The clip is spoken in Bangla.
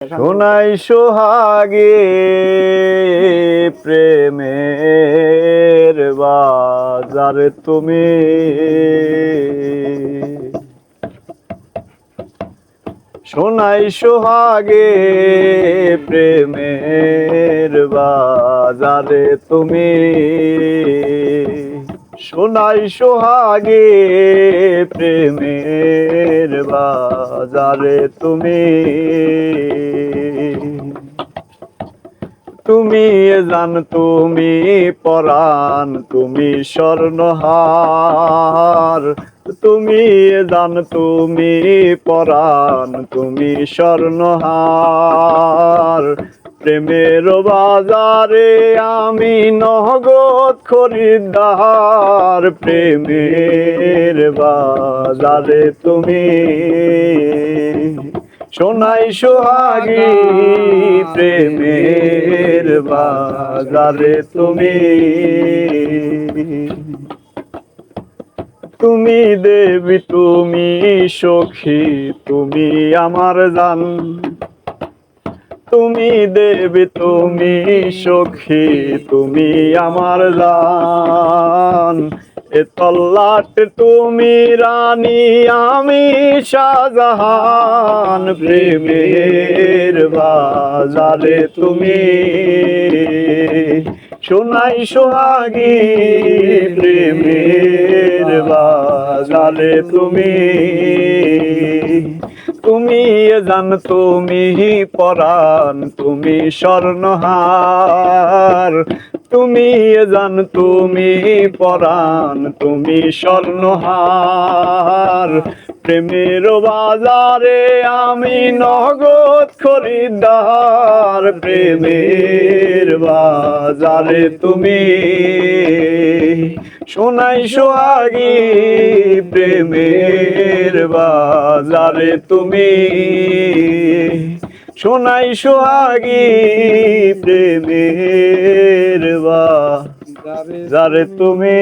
সোনাই সোহাগে প্রেমের বাজারে তুমি সোনাই সোহাগে প্রেমের বাজারে তুমি সোনাই সোহাগে প্রেমের বাজারে তুমি তুমি জান তুমি পরাণ তুমি স্বর্ণহার তুমি জান তুমি পরাণ তুমি স্বর্ণহার প্রেমের বাজারে আমি নগদ খরিদ্দার প্রেমের বাজারে তুমি সোনাই সোহাগী প্রেমের বাজারে তুমি তুমি দেবী তুমি সখী তুমি আমার জান তুমি দেবী তুমি সখী তুমি আমার জান এ তল্লাট তুমি রানী আমি শাহজাহান প্রেমের বাজারে তুমি সোনাই সোহাগী প্রেমের বাজারে তুমি তুমি জান তুমি পরাণ তুমি স্বর্ণহার তুমি জান তুমি পরাণ তুমি স্বর্ণহার প্রেমের বাজারে আমি নগদ খরিদ্দার প্রেমের বাজারে তুমি সোনাই সোহাগী প্রেমের বাজারে তুমি সোনাই সোহাগী প্রেমের বাজারে তুমি।